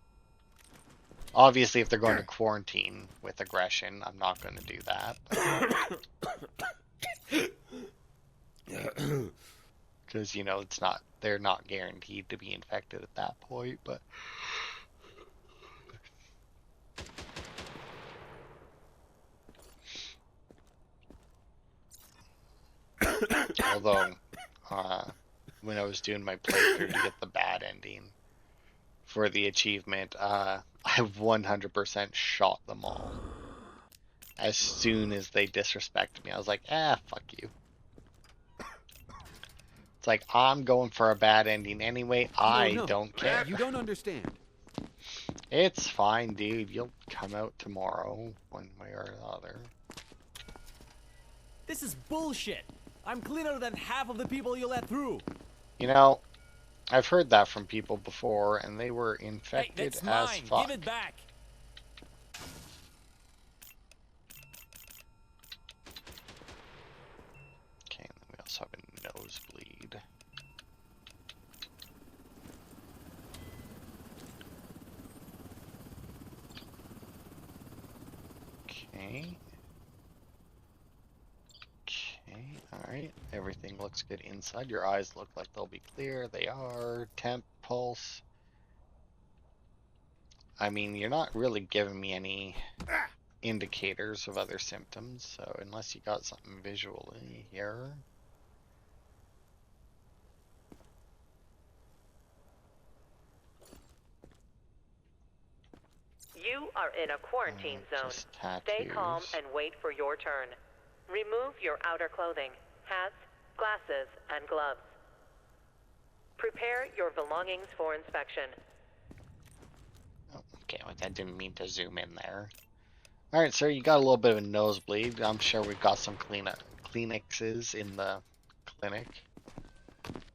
S1: Obviously, if they're going to quarantine with aggression, I'm not going to do that. Because, you know, they're not guaranteed to be infected at that point, but... Although, when I was doing my playthrough to get the bad ending for the achievement, I 100% shot them all. As soon as they disrespected me, I was like, fuck you. It's like, I'm going for a bad ending anyway, I
S4: No,
S1: don't care.
S4: You don't understand.
S1: It's fine, dude, you'll come out tomorrow, one way or the other.
S10: This is bullshit. I'm cleaner than half of the people you let through.
S1: You know, I've heard that from people before, and they were
S10: Hey,
S1: infected
S10: that's
S1: as
S10: mine.
S1: fuck.
S10: Give it back.
S1: Okay, and then we also have a nosebleed. Okay. Okay, alright. Everything looks good inside. Your eyes look like they'll be clear. They are. Temp, pulse. I mean, you're not really giving me any indicators of other symptoms, so unless you got something visually here.
S3: You are in a quarantine zone.
S1: Just
S3: Stay calm
S1: tattoos.
S3: and wait for your turn. Remove your outer clothing, hats, glasses, and gloves. Prepare your belongings for inspection.
S1: Oh, okay, well, I didn't mean to zoom in there. Alright, sir, you got a little bit of a nosebleed. I'm sure we've got some Kleenexes in the clinic.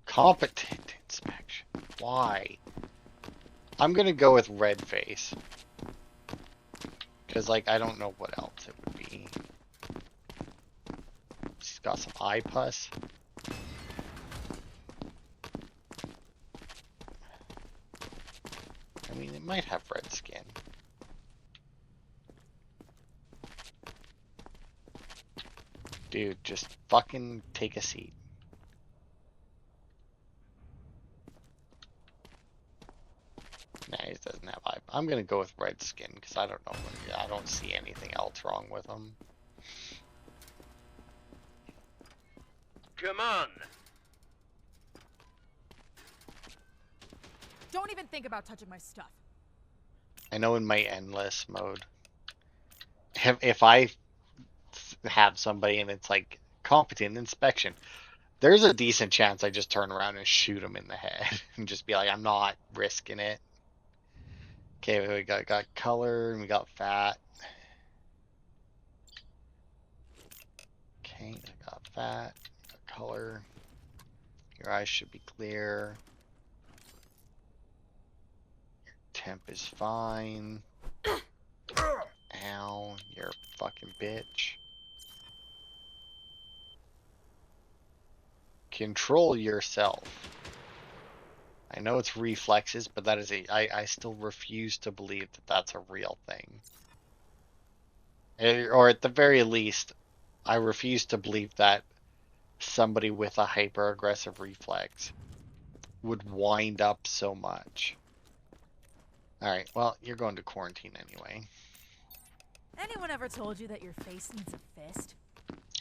S1: Competent inspection. Why? I'm gonna go with red face. Because, like, I don't know what else it would be. She's got some eye pus. I mean, it might have red skin. Dude, just fucking take a seat. Nah, he doesn't have eye. I'm gonna go with red skin because I don't know. I don't see anything else wrong with him.
S2: Come on.
S6: Don't even think about touching my stuff.
S1: I know in my endless mode, if I have somebody and it's like competent inspection, there's a decent chance I just turn around and shoot him in the head and just be like, I'm not risking it. Okay, we got color and we got fat. that. Color. Your eyes should be clear. Your temp is fine. Ow, you're a fucking bitch. Control yourself. I know it's reflexes, but that is I still refuse to believe that that's a real thing. Or at the very least, I refuse to believe that somebody with a hyper-aggressive reflex would wind up so much. Alright, well, you're going to quarantine anyway.
S6: Anyone ever told you that your face needs a fist?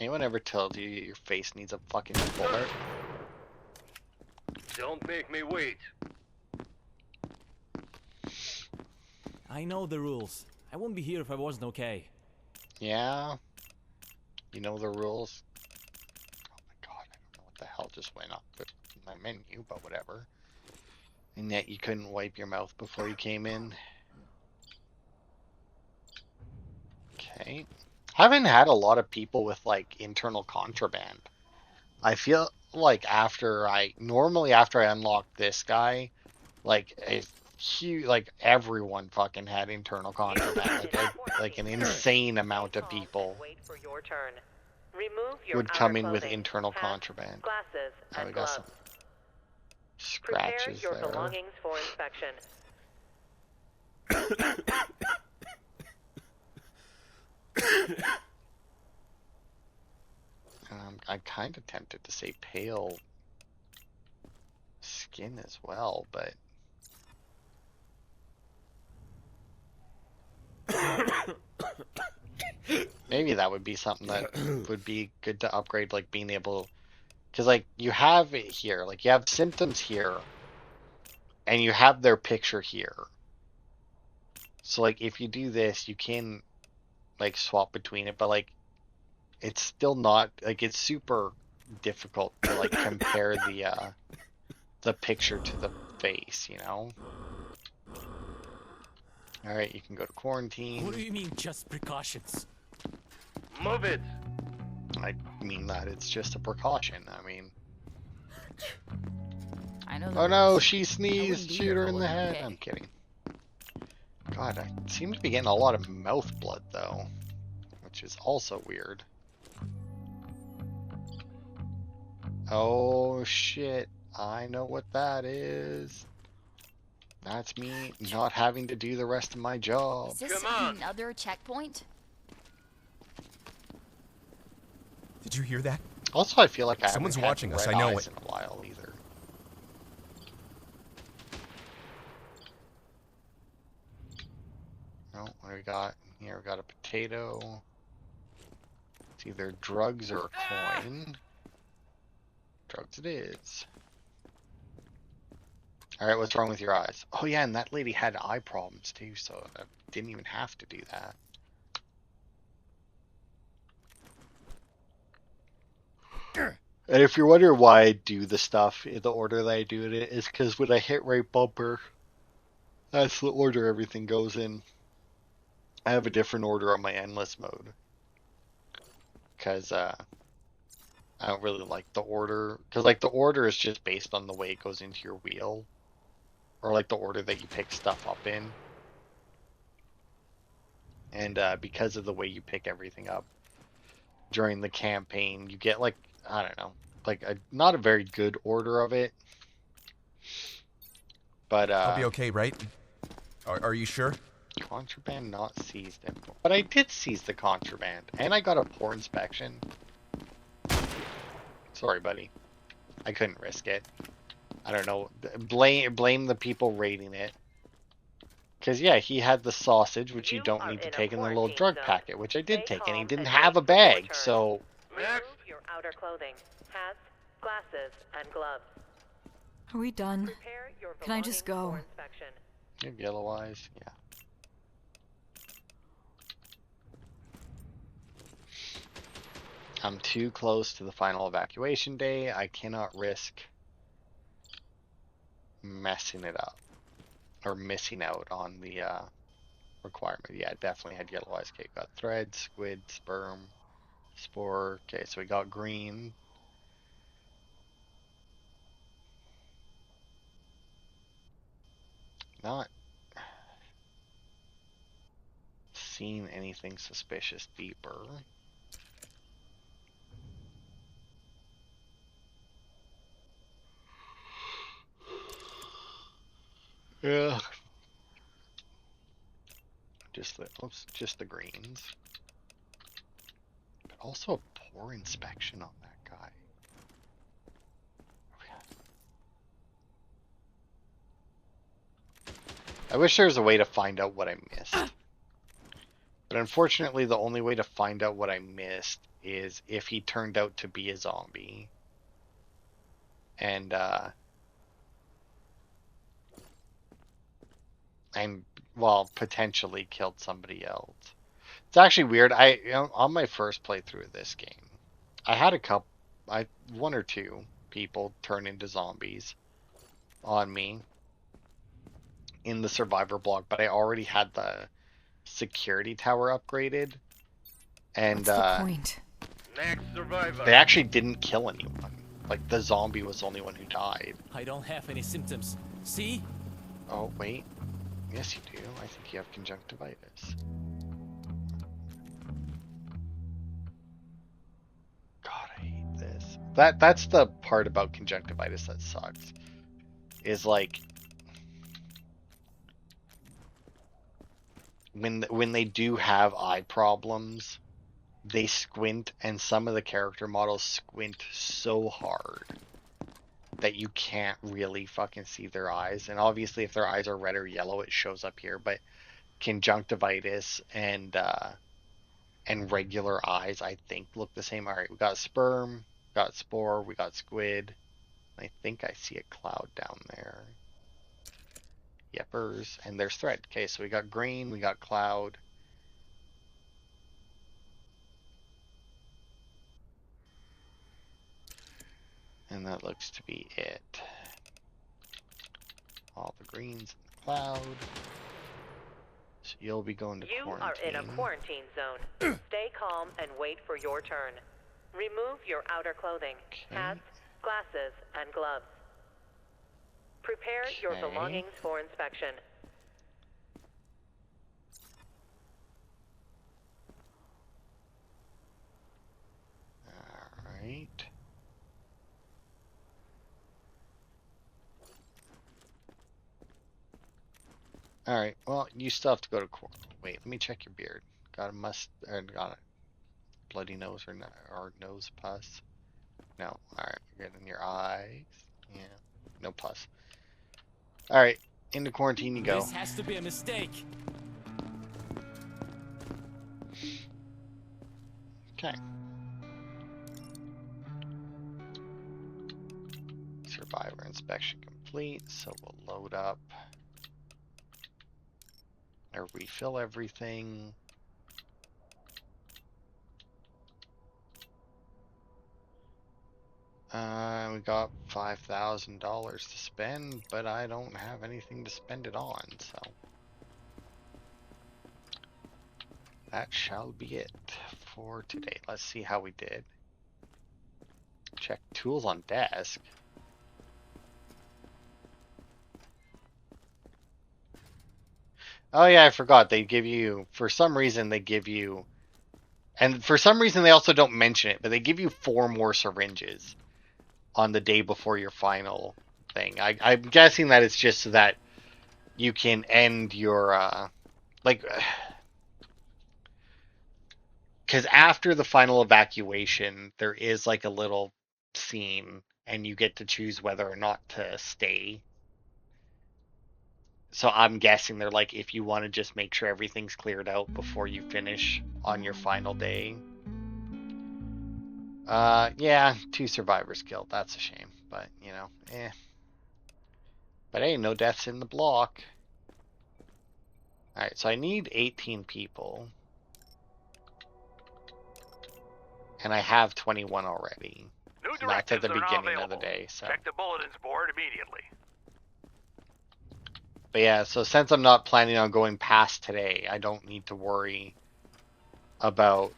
S1: Anyone ever told you your face needs a fucking bullet?
S2: Don't make me wait.
S10: I know the rules. I wouldn't be here if I wasn't okay.
S1: Yeah? You know the rules? Oh my god, I don't know what the hell just went up with my menu, but whatever. And yet you couldn't wipe your mouth before you came in. Okay. Haven't had a lot of people with like internal contraband. I feel like normally after I unlock this guy, like a huge, like everyone fucking had internal contraband. Like an insane amount of people
S3: Wait for your turn. Remove your
S1: would
S3: outer
S1: come in with
S3: clothing,
S1: internal
S3: hats,
S1: contraband.
S3: glasses,
S1: Oh,
S3: and
S1: we got some
S3: gloves. Prepare
S1: scratches
S3: your
S1: there.
S3: belongings for inspection.
S1: I'm kind of tempted to say pale skin as well, but maybe that would be something that would be good to upgrade, like being able, because like you have it here, like you have symptoms here, and you have their picture here. So like if you do this, you can like swap between it, but like it's still not like it's super difficult to like compare the picture to the face, you know? Alright, you can go to quarantine.
S10: What do you mean, just precautions?
S2: Move it.
S1: I mean that it's just a precaution. I mean,
S6: I know.
S1: oh no, she
S6: I
S1: sneezed.
S6: wouldn't be
S1: Shoot
S6: here
S1: her
S6: if I
S1: in the
S6: wasn't
S1: head.
S6: okay.
S1: I'm kidding. God, I seem to be getting a lot of mouth blood though, which is also weird. Oh shit, I know what that is. That's me not having to do the rest of my job.
S6: Is this
S2: Come on.
S6: another checkpoint?
S5: Did you hear that?
S1: Also, I feel like I
S5: Someone's
S1: haven't had
S5: watching us,
S1: red
S5: I know
S1: eyes
S5: it.
S1: in a while either. Oh, what do we got here? We got a potato. It's either drugs or a coin. Drugs it is. Alright, what's wrong with your eyes? Oh yeah, and that lady had eye problems too, so I didn't even have to do that. And if you're wondering why I do the stuff in the order that I do it, is because when I hit right bumper, that's the order everything goes in. I have a different order on my endless mode. Because I don't really like the order. Because like the order is just based on the way it goes into your wheel. Or like the order that you pick stuff up in. And because of the way you pick everything up during the campaign, you get like, I don't know, like not a very good order of it. But
S5: I'll be okay, right? Are you sure?
S1: contraband not seized. But I did seize the contraband. And I got a poor inspection. Sorry, buddy. I couldn't risk it. I don't know. Blame the people raiding it. Because, yeah, he had the sausage, which you don't need to take, in the little drug packet, which I did take, and he didn't have a bag, so...
S3: Remove your outer clothing, hats, glasses, and gloves.
S7: Are we done?
S3: Prepare your
S7: Can I just
S3: belongings
S7: go?
S3: for inspection.
S1: You have yellow eyes? Yeah. I'm too close to the final evacuation day. I cannot risk messing it up. Or missing out on the requirement. Yeah, definitely had yellow eyes. Okay, got thread, squid, sperm. Spore. Okay, so we got green. Not seen anything suspicious deeper. Yeah. Just the greens. But also a poor inspection on that guy. I wish there was a way to find out what I missed. But unfortunately, the only way to find out what I missed is if he turned out to be a zombie. And well, potentially killed somebody else. It's actually weird. On my first playthrough of this game, I had one or two people turn into zombies on me in the survivor block, but I already had the security tower upgraded, and
S7: What's the point?
S2: Next survivor.
S1: they actually didn't kill anyone. Like, the zombie was the only one who died.
S10: I don't have any symptoms. See?
S1: Oh, wait. Yes, you do. I think you have conjunctivitis. God, I hate this. That's the part about conjunctivitis that sucks. Is like when they do have eye problems, they squint, and some of the character models squint so hard that you can't really fucking see their eyes. And obviously, if their eyes are red or yellow, it shows up here. But conjunctivitis and regular eyes, I think, look the same. All right, we got sperm, got spore, we got squid. I think I see a cloud down there. Yepers, and there's thread. Okay, so we got green, we got cloud. And that looks to be it. All the greens in the cloud. So you'll be going to
S3: You
S1: quarantine.
S3: are in a quarantine zone. Stay calm and wait for your turn. Remove your outer clothing, hats, glasses, and gloves. Prepare your belongings for inspection.
S1: Alright. Alright, well, you still have to go to court. Wait, let me check your beard. Got a bloody nose or nose pus? No. Alright, good in your eyes. Yeah, no pus. Alright, into quarantine you go.
S10: This has to be a mistake.
S1: Okay. Survivor inspection complete, so we'll load up. Or refill everything. We got $5,000 to spend, but I don't have anything to spend it on, so that shall be it for today. Let's see how we did. Check tools on desk. Oh yeah, I forgot. They give you, for some reason, they give you, and for some reason they also don't mention it, but they give you 4 more syringes on the day before your final thing. I'm guessing that it's just so that you can end your, like, because after the final evacuation, there is like a little scene, and you get to choose whether or not to stay. So I'm guessing they're like, if you want to just make sure everything's cleared out before you finish on your final day. Yeah, 2 survivors killed. That's a shame, but you know, But hey, no deaths in the block. Alright, so I need 18 people. And I have 21 already.
S2: New
S1: And that's at
S2: directives
S1: the
S2: are now
S1: beginning of the
S2: available.
S1: day, so.
S2: Check the bulletins board immediately.
S1: But yeah, so since I'm not planning on going past today, I don't need to worry about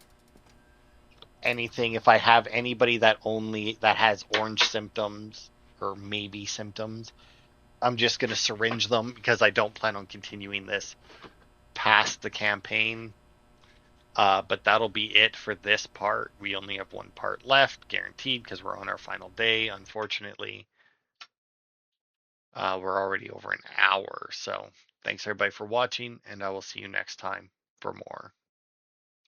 S1: anything. If I have anybody that has orange symptoms or maybe symptoms, I'm just gonna syringe them because I don't plan on continuing this past the campaign. But that'll be it for this part. We only have one part left, guaranteed, because we're on our final day, unfortunately. We're already over an hour, so thanks everybody for watching, and I will see you next time for more.